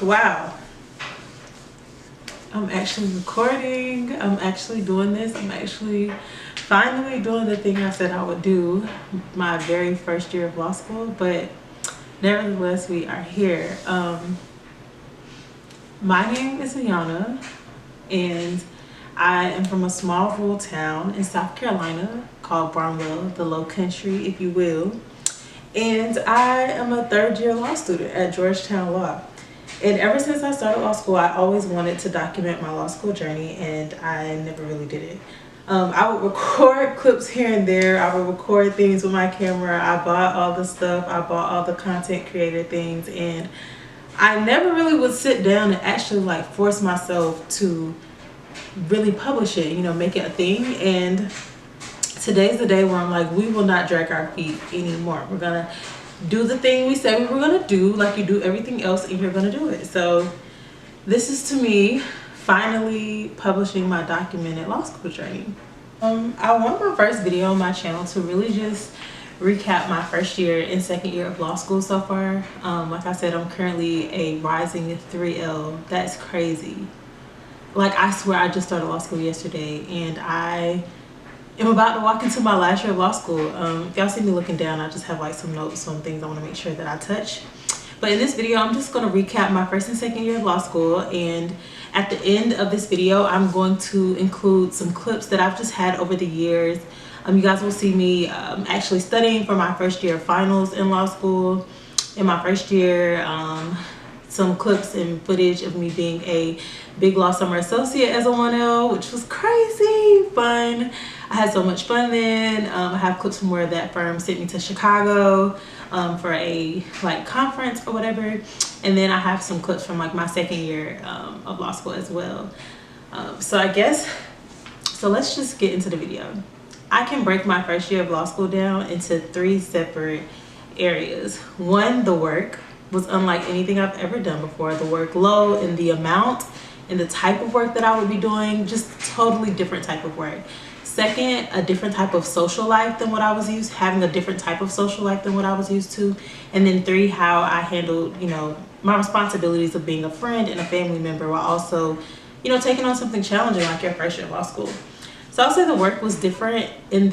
Wow. I'm actually recording. I'm actually doing this. I'm actually finally doing the thing I said I would do my very first year of law school, but nevertheless, we are here. My name is Ayana, and I am from a small rural town in South Carolina called Barnwell, the Low Country, if you will. And I am a third-year law student at Georgetown Law. And ever since I started law school, I always wanted to document my law school journey, and I never really did it. I would record clips here and there. I would record things with my camera. I bought all the stuff. I bought all the content creator things, and I never really would sit down and actually like force myself to really publish it, you know, make it a thing. And today's the day where I'm like, we will not drag our feet anymore. We're gonna do the thing we said we were gonna do, like you do everything else, and you're gonna do it. So this is, to me, finally publishing my documented law school journey. I want my first video on my channel to really just recap my first year and second year of law school so far. Like I said, I'm currently a rising 3L. That's crazy. Like, I swear I just started law school yesterday, and I am about to walk into my last year of law school. If y'all see me looking down, I just have like some notes on things I want to make sure that I touch. But in this video, I'm just going to recap my first and second year of law school, and at the end of this video, I'm going to include some clips that I've just had over the years. You guys will see me actually studying for my first year finals in law school. In my first year, some clips and footage of me being a big law summer associate as a 1L, which was crazy fun. I had so much fun then. I have clips from where that firm sent me to Chicago for a like conference or whatever. And then I have some clips from like my second year of law school as well. So let's just get into the video. I can break my first year of law school down into 3 separate areas. One, the work was unlike anything I've ever done before. The workload and the amount and the type of work that I would be doing, just totally different type of work. Second, a different type of social life than what I was used, having a different type of social life than what I was used to. And then 3, how I handled, you know, my responsibilities of being a friend and a family member while also, you know, taking on something challenging like your first year of law school. So I'll say the work was different to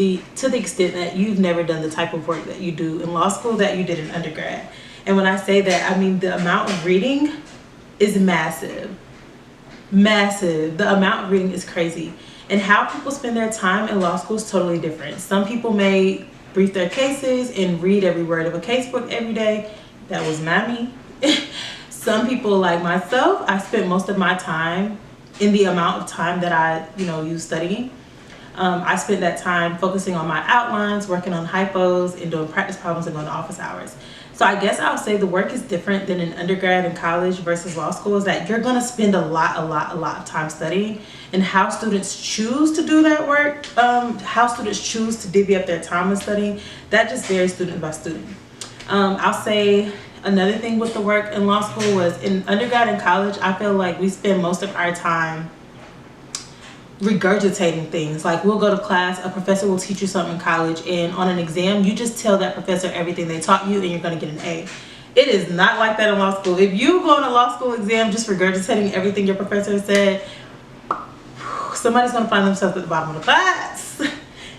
the extent that you've never done the type of work that you do in law school that you did in undergrad. And when I say that, I mean the amount of reading is massive. Massive. The amount of reading is crazy. And how people spend their time in law school is totally different. Some people may brief their cases and read every word of a casebook every day. That was not me. Some people, like myself, I spent most of my time in the amount of time that I, you know, use studying. I spent that time focusing on my outlines, working on hypos, and doing practice problems and going to office hours. So I guess I'll say the work is different than in undergrad and college versus law school, is that you're going to spend a lot of time studying, and how students choose to do that work, how students choose to divvy up their time with studying, that just varies student by student. I'll say another thing with the work in law school was in undergrad and college, I feel like we spend most of our time regurgitating things. Like, we'll go to class, a professor will teach you something in college, and on an exam you just tell that professor everything they taught you and you're going to get an A. It is not like that in law school. If you go on a law school exam just regurgitating everything your professor said, somebody's going to find themselves at the bottom of the class.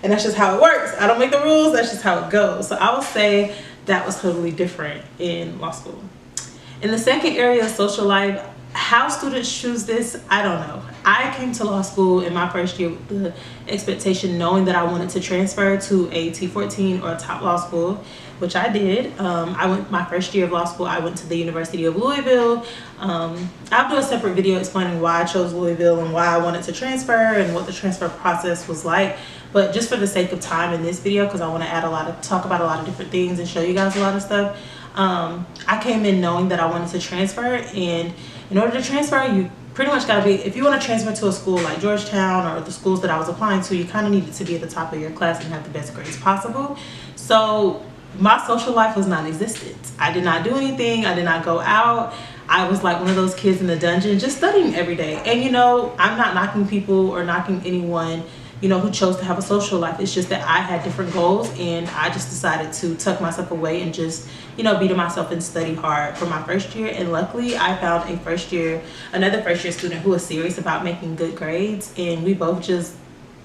And that's just how it works. I don't make the rules, that's just how it goes. So I would say that was totally different in law school. In the second area of social life, how students choose this, I don't know. I came to law school in my first year with the expectation, knowing that I wanted to transfer to a T14 or a top law school, which I did. My first year of law school, I went to the University of Louisville. I'll do a separate video explaining why I chose Louisville and why I wanted to transfer and what the transfer process was like. But just for the sake of time in this video, because I want to talk about a lot of different things and show you guys a lot of stuff, I came in knowing that I wanted to transfer. And in order to transfer, you pretty much got to be, if you want to transfer to a school like Georgetown or the schools that I was applying to, you kind of needed to be at the top of your class and have the best grades possible. So my social life was non-existent. I did not do anything. I did not go out. I was like one of those kids in the dungeon just studying every day. And you know, I'm not knocking people or knocking anyone who chose to have a social life. It's just that I had different goals, and I just decided to tuck myself away and just, be to myself and study hard for my first year. And luckily I found another first year student who was serious about making good grades, and we both just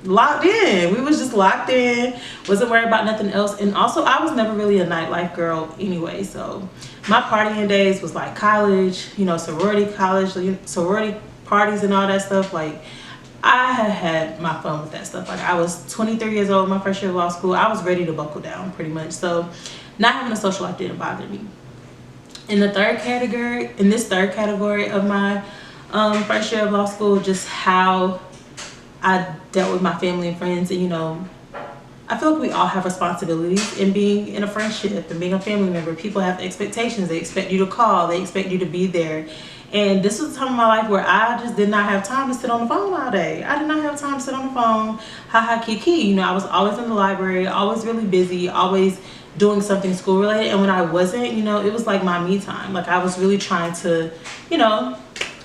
locked in. We was just locked in, wasn't worried about nothing else. And also, I was never really a nightlife girl anyway, so my partying days was like college, sorority parties and all that stuff. Like, I had my fun with that stuff. Like, I was 23 years old my first year of law school. I was ready to buckle down pretty much. So not having a social life didn't bother me. In this third category of my first year of law school, just how I dealt with my family and friends. And I feel like we all have responsibilities in being in a friendship and being a family member. People have expectations. They expect you to call, they expect you to be there. And this was a time in my life where I just did not have time to sit on the phone all day. I did not have time to sit on the phone, kiki. I was always in the library, always really busy, always doing something school related. And when I wasn't, it was like my me time. Like, I was really trying to,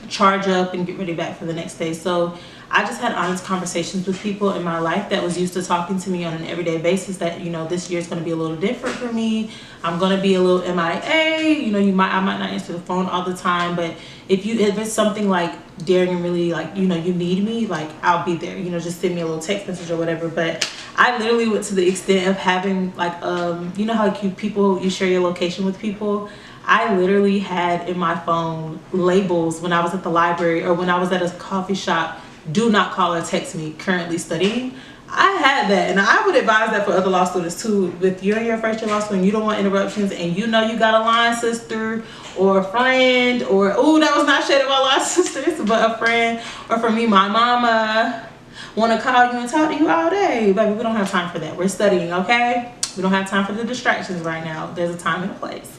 charge up and get ready back for the next day. So I just had honest conversations with people in my life that was used to talking to me on an everyday basis that, this year is going to be a little different for me. I'm going to be a little MIA. I might not answer the phone all the time, but if it's something like daring and really like, you need me, like, I'll be there. Just send me a little text message or whatever. But I literally went to the extent of having like, how like you share your location with people. I literally had in my phone labels when I was at the library or when I was at a coffee shop: do not call or text me, currently studying. I had that, and I would advise that for other law students too. If you're in your first year law school and you don't want interruptions, and you got a line sister or a friend, or that was not shade of my line sisters, but a friend, or for me, my mama want to call you and talk to you all day, baby, we don't have time for that. We're studying, okay? We don't have time for the distractions right now. There's a time and a place.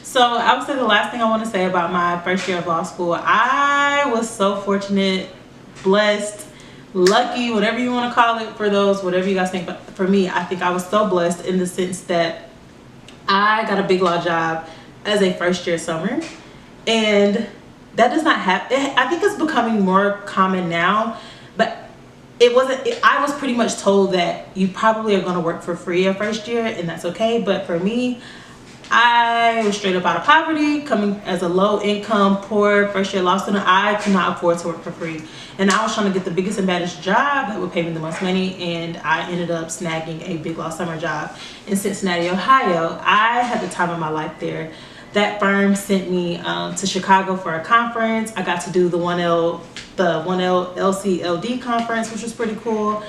So I would say the last thing I want to say about my first year of law school, I was so fortunate, blessed, lucky, whatever you want to call it, for those, whatever you guys think. But for me, I think I was so blessed in the sense that I got a big law job as a first year summer, and that does not happen. I think it's becoming more common now, but it wasn't. I was pretty much told that you probably are going to work for free your first year, and that's okay. But for me, I was straight up out of poverty, coming as a low-income, poor first-year law student. I could not afford to work for free, and I was trying to get the biggest and baddest job that would pay me the most money, and I ended up snagging a big law summer job in Cincinnati, Ohio. I had the time of my life there. That firm sent me to Chicago for a conference. I got to do the 1L LCLD conference, which was pretty cool.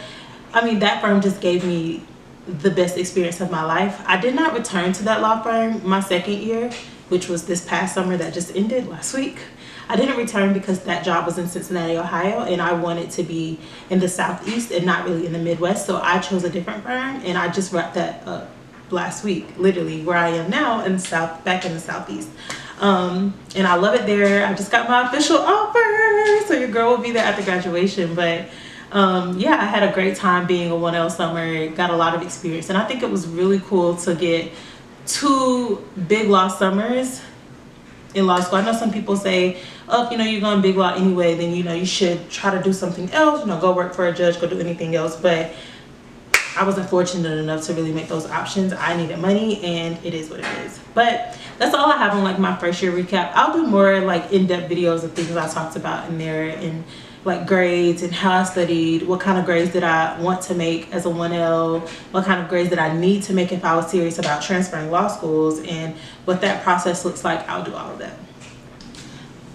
I mean, that firm just gave me the best experience of my life. I did not return to that law firm my second year, which was this past summer that just ended last week. I didn't return because that job was in Cincinnati, Ohio, and I wanted to be in the Southeast and not really in the Midwest. So I chose a different firm, and I just wrapped that up last week, literally where I am now in back in the Southeast. And I love it there. I just got my official offer, so your girl will be there after graduation. But yeah, I had a great time being a 1L summer, got a lot of experience, and I think it was really cool to get 2 big law summers in law school. I know some people say, oh, you're going big law anyway, then you should try to do something else, go work for a judge, go do anything else. But I wasn't fortunate enough to really make those options. I needed money, and it is what it is. But that's all I have on like my first year recap. I'll do more like in-depth videos of things I talked about in there, and like grades and how I studied, what kind of grades did I want to make as a 1L, what kind of grades did I need to make if I was serious about transferring law schools, and what that process looks like. I'll do all of that.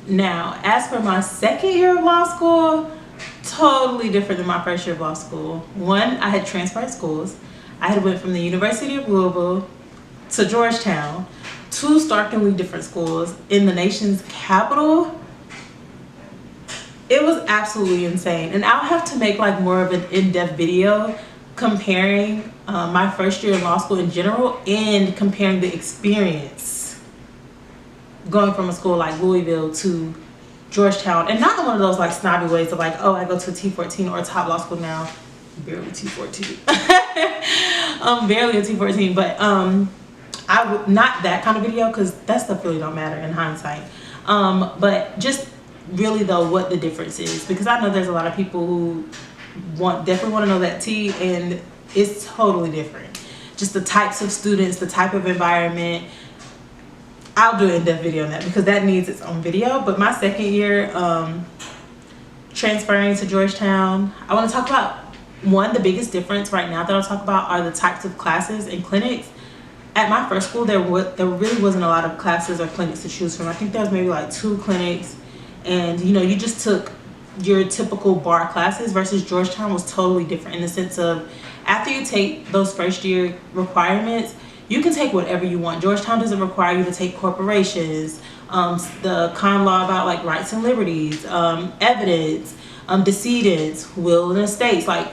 Now, as for my second year of law school, totally different than my first year of law school. One, I had transferred schools. I had went from the University of Louisville to Georgetown, 2 starkly different schools in the nation's capital. It was absolutely insane, and I'll have to make like more of an in-depth video comparing my first year in law school in general, and comparing the experience going from a school like Louisville to Georgetown, and not in one of those like snobby ways of like, oh, I go to a T14 or a top law school now, barely T14, barely a T14, but I would not that kind of video, because that stuff really don't matter in hindsight, but just really though what the difference is, because I know there's a lot of people who definitely want to know that tea, and it's totally different. Just the types of students, the type of environment. I'll do an in-depth video on that because that needs its own video. But my second year transferring to Georgetown, I want to talk about the biggest difference right now that I'll talk about are the types of classes and clinics. At my first school, there really wasn't a lot of classes or clinics to choose from. I think there was maybe like 2 clinics, and you just took your typical bar classes, versus Georgetown was totally different in the sense of after you take those first year requirements, you can take whatever you want. Georgetown doesn't require you to take corporations, the con law about like rights and liberties, evidence, decedents, will and estates. Like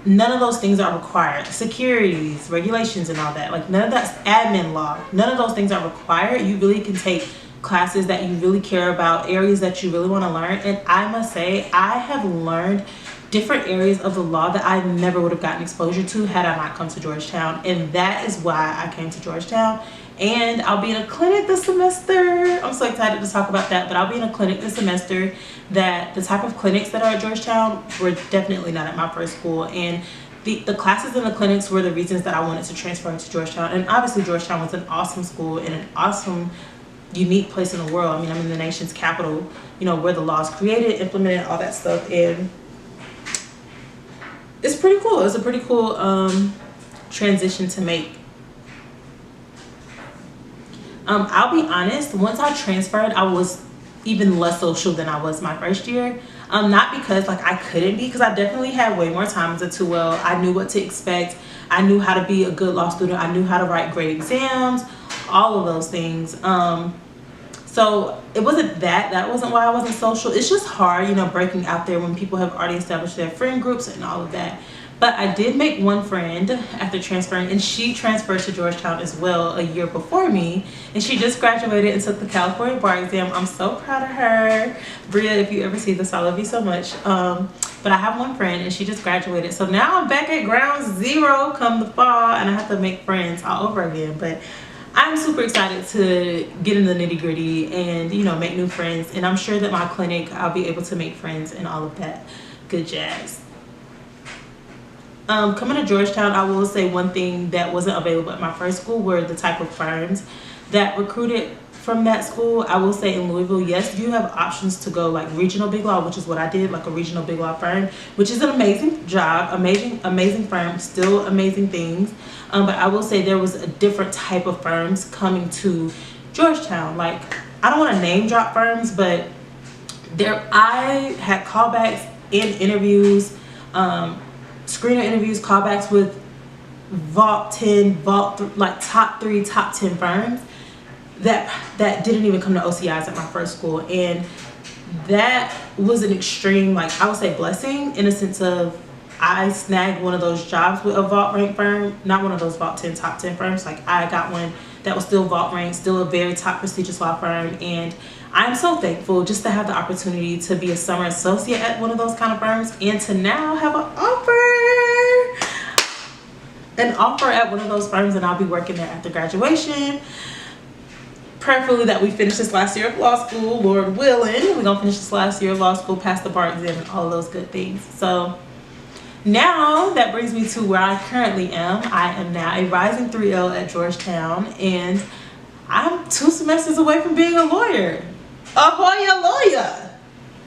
none of those things are required. Securities, regulations, and all that. Like none of that's admin law. None of those things are required. You really can take classes that you really care about, areas that you really want to learn. And I must say, I have learned different areas of the law that I never would have gotten exposure to had I not come to Georgetown. And that is why I came to Georgetown. And I'll be in a clinic this semester. I'm so excited to talk about that, but I'll be in a clinic this semester that the type of clinics that are at Georgetown were definitely not at my first school. And the classes and the clinics were the reasons that I wanted to transfer to Georgetown. And obviously Georgetown was an awesome school and an awesome, unique place in the world. I mean, I'm in the nation's capital, where the law is created, implemented, all that stuff. And it's pretty cool. It's a pretty cool transition to make. I'll be honest, once I transferred, I was even less social than I was my first year. Not because like I couldn't be, because I definitely had way more time as a 2L. I knew what to expect. I knew how to be a good law student. I knew how to write great exams, all of those things. So it wasn't that wasn't why I wasn't social. It's just hard, breaking out there when people have already established their friend groups and all of that. But I did make one friend after transferring, and she transferred to Georgetown as well a year before me, and she just graduated and took the California bar exam. I'm so proud of her. Bria, if you ever see this, I love you so much. But I have one friend, and she just graduated. So now I'm back at ground zero come the fall, and I have to make friends all over again. But I'm super excited to get in the nitty-gritty and, make new friends. And I'm sure that my clinic, I'll be able to make friends and all of that good jazz. Coming to Georgetown, I will say one thing that wasn't available at my first school were the type of firms that recruited from that school. I will say in Louisville, yes, you have options to go like regional big law, which is what I did, like a regional big law firm, which is an amazing job, amazing firm, still amazing things. But I will say there was a different type of firms coming to Georgetown. Like, I don't want to name drop firms, but I had callbacks in interviews, screener interviews, callbacks with Vault 10, like top 3, top 10 firms that didn't even come to OCIs at my first school. And that was an extreme, like, I would say blessing, in a sense of I snagged one of those jobs with a Vault rank firm, not one of those Vault 10 top 10 firms. Like, I got one that was still Vault ranked, still a very top prestigious law firm. And I'm so thankful just to have the opportunity to be a summer associate at one of those kind of firms, and to now have an offer at one of those firms, and I'll be working there after graduation. Prayerfully that we finish this last year of law school, Lord willing. We're gonna finish this last year of law school, pass the bar exam, and all of those good things. So now that brings me to where I currently am. I am now a rising 3L at Georgetown, and I'm 2 semesters away from being a lawyer. A Hoya lawyer.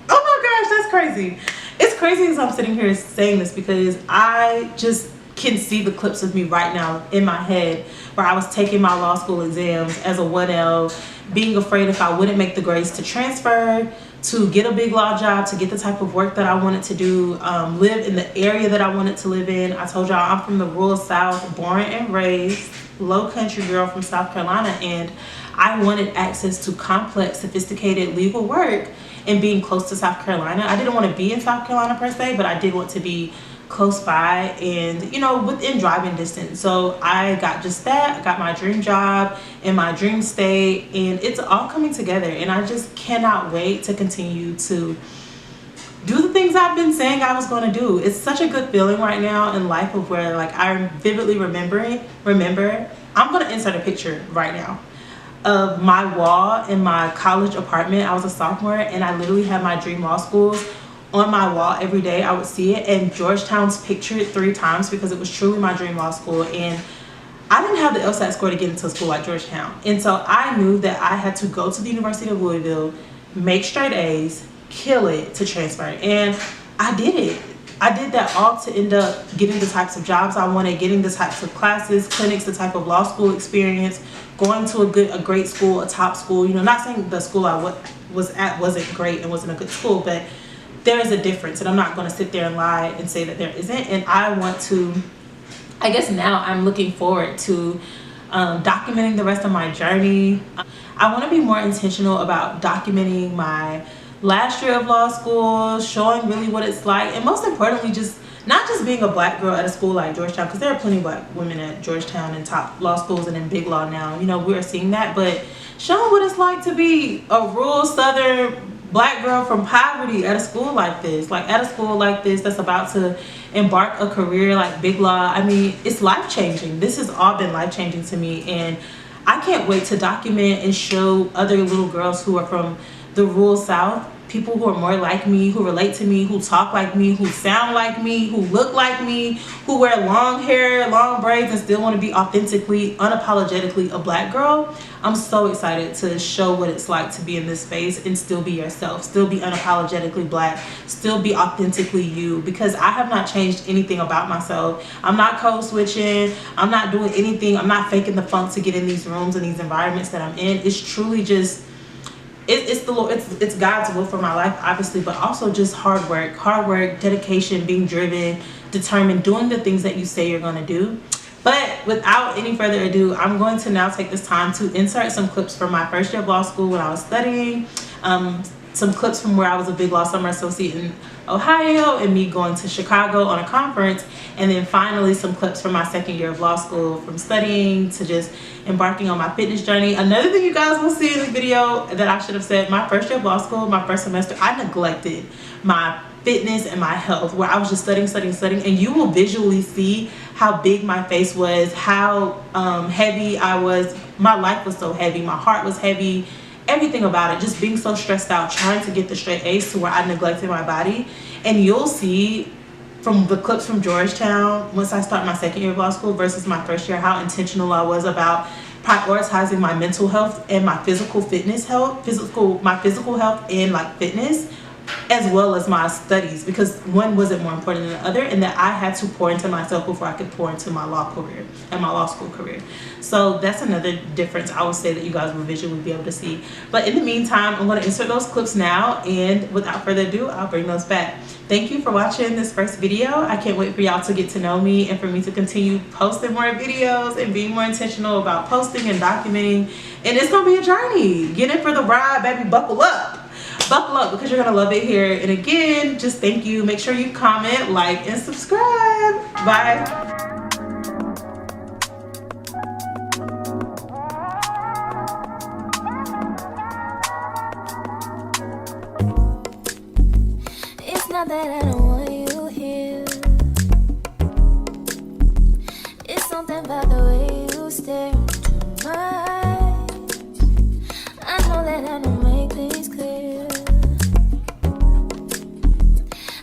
Oh my gosh, that's crazy. It's crazy as I'm sitting here saying this, because I just can see the clips of me right now in my head where I was taking my law school exams as a 1L, being afraid if I wouldn't make the grades to transfer, to get a big law job, to get the type of work that I wanted to do, live in the area that I wanted to live in. I told y'all I'm from the rural South, born and raised, low country girl from South Carolina, and I wanted access to complex, sophisticated legal work and being close to South Carolina. I didn't want to be in South Carolina per se, but I did want to be close by and, within driving distance. So I got just that. I got my dream job in my dream state, and it's all coming together. And I just cannot wait to continue to do the things I've been saying I was going to do. It's such a good feeling right now in life, of where like I vividly remember, I'm going to insert a picture right now of my wall in my college apartment. I was a sophomore, and I literally had my dream law schools on my wall every day. I would see it, and Georgetown's pictured 3 times because it was truly my dream law school. And I didn't have the LSAT score to get into a school like Georgetown. And so I knew that I had to go to the University of Louisville, make straight A's, kill it to transfer. And I did it. I did that all to end up getting the types of jobs I wanted, getting the types of classes, clinics, the type of law school experience, going to a great school, a top school. You know, not saying the school I was at wasn't great and wasn't a good school, but there is a difference. And I'm not going to sit there and lie and say that there isn't. And I want to, I guess now I'm looking forward to documenting the rest of my journey. I want to be more intentional about documenting my last year of law school, showing really what it's like, and most importantly, just not just being a black girl at a school like Georgetown, because there are plenty of black women at Georgetown and top law schools and in big law now. You know, we're seeing that, but showing what it's like to be a rural Southern black girl from poverty at a school like this, that's about to embark a career like big law. I mean, it's life-changing. This has all been life-changing to me, and I can't wait to document and show other little girls who are from the rural South, people who are more like me, who relate to me, who talk like me, who sound like me, who look like me, who wear long hair, long braids, and still want to be authentically, unapologetically a black girl. I'm so excited to show what it's like to be in this space and still be yourself, still be unapologetically black, still be authentically you, because I have not changed anything about myself. I'm not code switching. I'm not doing anything. I'm not faking the funk to get in these rooms and these environments that I'm in. It's truly just it's God's will for my life, obviously, but also just hard work, dedication, being driven, determined, doing the things that you say you're going to do. But without any further ado, I'm going to now take this time to insert some clips from my first year of law school when I was studying, some clips from where I was a big law summer associate in Ohio and me going to Chicago on a conference, and then finally some clips from my second year of law school, from studying to just embarking on my fitness journey. Another thing you guys will see in the video that I should have said, my first year of law school, my first semester, I neglected my fitness and my health, where I was just studying, and you will visually see how big my face was, how heavy I was. My life was so heavy, my heart was heavy, everything about it, just being so stressed out, trying to get the straight A's, to where I neglected my body. And you'll see from the clips from Georgetown, once I start my second year of law school versus my first year, how intentional I was about prioritizing my mental health and my physical health and like fitness, as well as my studies, because one wasn't more important than the other, and that I had to pour into myself before I could pour into my law career and my law school career. So that's another difference I would say that you guys will visually be able to see. But in the meantime, I'm going to insert those clips now, and without further ado, I'll bring those back. Thank you for watching this first video. I can't wait for y'all to get to know me and for me to continue posting more videos and being more intentional about posting and documenting. And it's going to be a journey. Get in for the ride, baby. Buckle up. Buckle up, because you're gonna love it here. And again, just thank you. Make sure you comment, like, and subscribe. Bye. It's not that I don't want you here. It's something about the way you stare into my eyes. I know that I don't make things clear.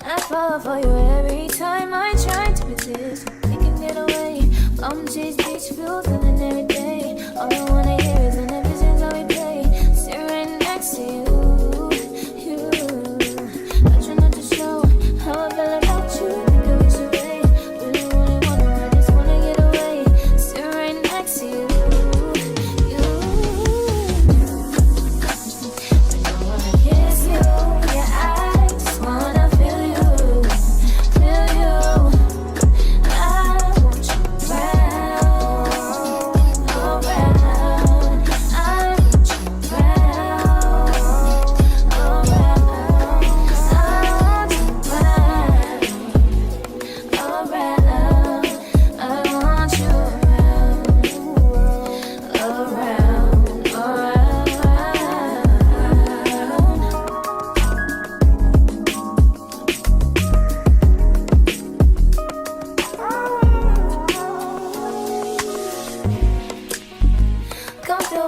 I fall for you every time I try to resist. We can get away. Come chase beach views and then every day. All I wanna hear is an visions that we play. Sit right next to you. I try not to show how I feel about you. Think I wish away. Really wanna, I just wanna get away. Sit right next to you.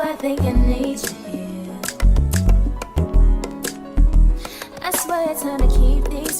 I think I need you here. I swear it's time to keep these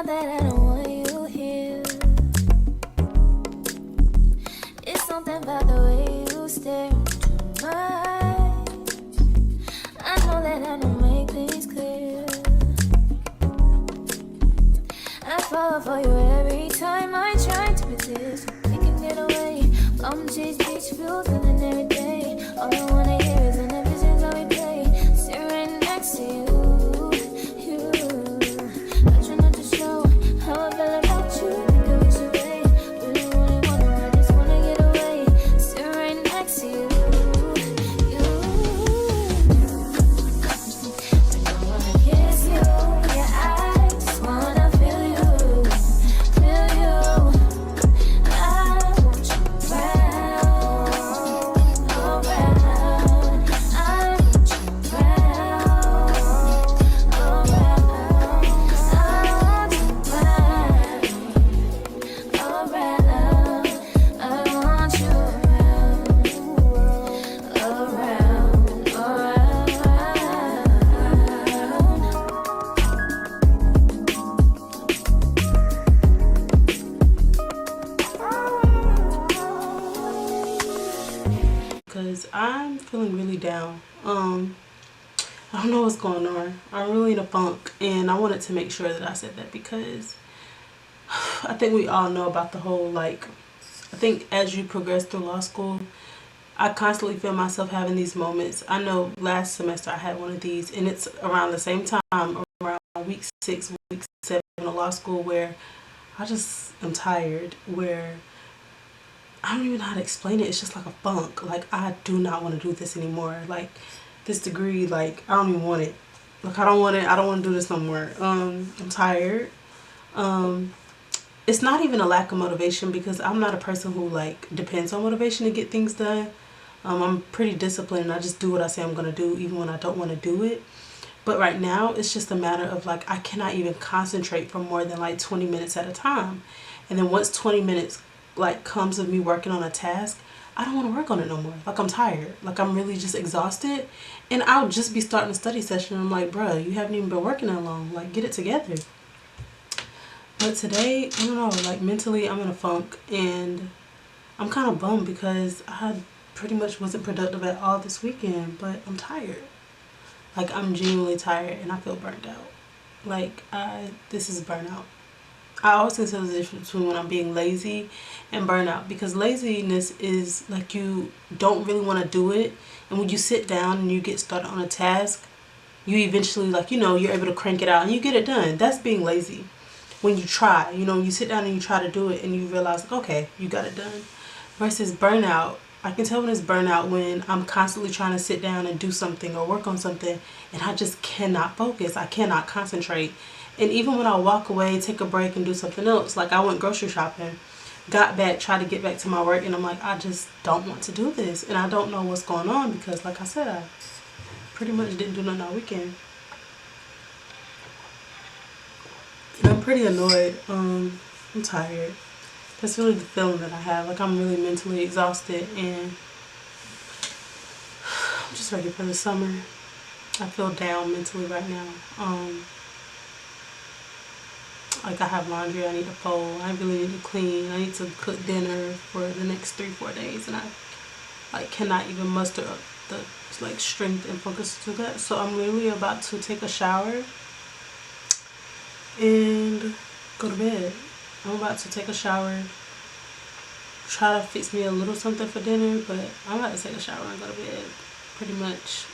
that I don't want you here. It's something about the way you stare into my eyes. I know that I don't make things clear. I fall for you every time I try to resist. We can get away. Come chase beach views and then every day. All I wanna hear is an visions I replay. Sit right next to you. I try not to show how I feel about you. Think of it away. Really, really wanna, I just wanna get away. Sit right next to you. I don't wanna kiss you. Yeah, I just wanna feel you. Feel you. I want you around, around. I want you around, around. I want you around, around. I want you around, Because I'm feeling really down. I don't know what's going on. I'm really in a funk, and I wanted to make sure that I said that because I think we all know about the whole, like, I think as you progress through law school, I constantly feel myself having these moments. I know last semester I had one of these, and it's around the same time, around week 6, week 7 of law school, where I just am tired, where I don't even know how to explain it. It's just like a funk. Like, I do not want to do this anymore. Like, this degree, like, I don't even want it. Like, I don't want it. I don't want to do this no more. I'm tired. It's not even a lack of motivation, because I'm not a person who, like, depends on motivation to get things done. I'm pretty disciplined, and I just do what I say I'm going to do even when I don't want to do it. But right now, it's just a matter of, like, I cannot even concentrate for more than, like, 20 minutes at a time. And then once 20 minutes, like, comes of me working on a task, I don't want to work on it no more. Like, I'm tired. Like, I'm really just exhausted. And I'll just be starting a study session. I'm like, bruh, you haven't even been working that long. Like, get it together. But today, I don't know, like, mentally I'm in a funk, and I'm kind of bummed because I pretty much wasn't productive at all this weekend, but I'm tired. Like, I'm genuinely tired, and I feel burnt out. Like, this is burnout. I always consider the difference between when I'm being lazy and burnout, because laziness is like you don't really want to do it, and when you sit down and you get started on a task, you eventually, like, you know, you're able to crank it out and you get it done. That's being lazy. When you try, you know, you sit down and you try to do it and you realize, like, okay, you got it done. Versus burnout, I can tell when it's burnout when I'm constantly trying to sit down and do something or work on something, and I just cannot focus. I cannot concentrate. And even when I walk away, take a break and do something else, like I went grocery shopping, got back, tried to get back to my work, and I'm like, I just don't want to do this. And I don't know what's going on because, like I said, I pretty much didn't do nothing all weekend. And I'm pretty annoyed. I'm tired. That's really the feeling that I have. Like, I'm really mentally exhausted, and I'm just ready for the summer. I feel down mentally right now. Like, I have laundry I need to fold. I really need to clean. I need to cook dinner for the next 3-4 days, and I, like, cannot even muster up the, like, strength and focus to that. So I'm literally about to take a shower and go to bed. I'm about to take a shower, try to fix me a little something for dinner, but I'm about to take a shower and go to bed, pretty much.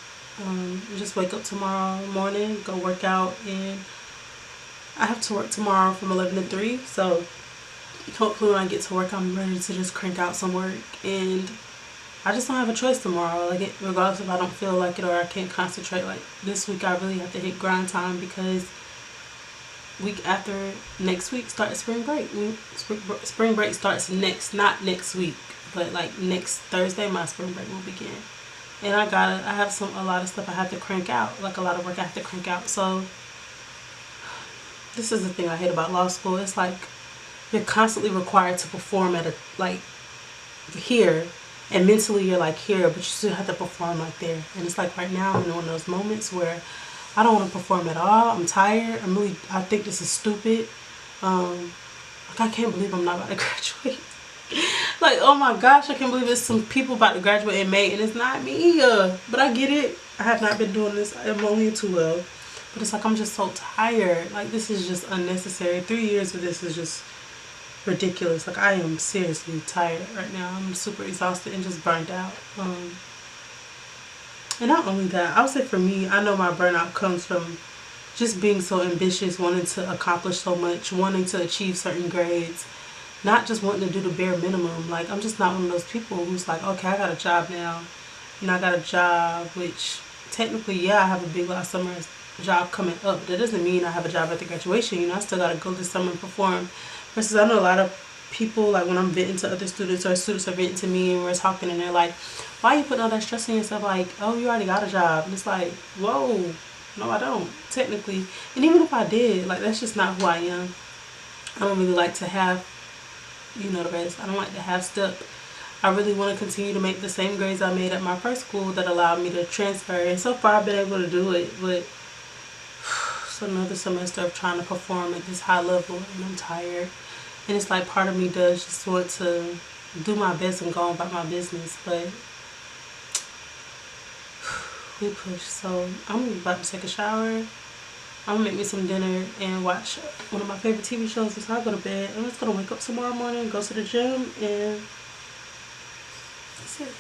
Just wake up tomorrow morning, go work out, and I have to work tomorrow from 11 to 3, so hopefully when I get to work, I'm ready to just crank out some work. And I just don't have a choice tomorrow, like, regardless if I don't feel like it or I can't concentrate. Like, this week I really have to hit grind time, because week after next week starts spring break. Spring break starts not next week, but like next Thursday my spring break will begin. And I have a lot of stuff I have to crank out, like a lot of work I have to crank out. So this is the thing I hate about law school. It's like you're constantly required to perform at a, like, here, and mentally you're like here, but you still have to perform like there. And it's like right now I'm in one of those moments where I don't want to perform at all. I'm tired. I think this is stupid. Like, I can't believe I'm not about to graduate. Like, oh my gosh, I can't believe it's some people about to graduate in May and it's not me. But I get it. I have not been doing this. I'm only in 2L. But it's like, I'm just so tired. Like, this is just unnecessary. 3 years of this is just ridiculous. Like, I am seriously tired right now. I'm super exhausted and just burnt out. And not only that, I would say for me, I know my burnout comes from just being so ambitious, wanting to accomplish so much, wanting to achieve certain grades, not just wanting to do the bare minimum. Like, I'm just not one of those people who's like, okay, I got a job now. You know, I got a job, which technically, yeah, I have a big last summer job coming up. But that doesn't mean I have a job at the graduation. You know, I still got to go this summer and perform. Versus I know a lot of people, like when I'm venting to other students or students are venting to me and we're talking and they're like, why are you putting all that stress on yourself? Like, oh, you already got a job. And it's like, whoa. No, I don't, technically. And even if I did, like, that's just not who I am. I don't really like to have, you know the rest. I don't like to have stuff. I really want to continue to make the same grades I made at my first school that allowed me to transfer. And so far, I've been able to do it. But it's another semester of trying to perform at this high level, and I'm tired. And it's like part of me does just want to do my best and go on about my business. But we push. So I'm about to take a shower. I'm gonna make me some dinner and watch one of my favorite TV shows before I go to bed. I'm just gonna wake up tomorrow morning, go to the gym, and that's it.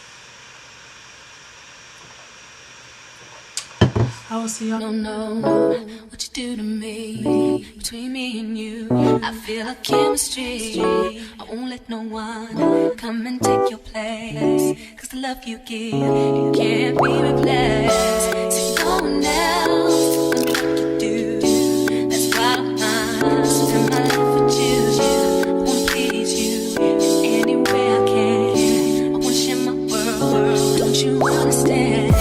I will see y'all. Don't know what you do to me. Between me and you, I feel a chemistry. I won't let no one come and take your place. Cause the love you give, it can't be replaced. So no one else can do what you do. That's why I'm spend my life with you. I wanna please you in any way I can. I wanna share my world. Don't you understand?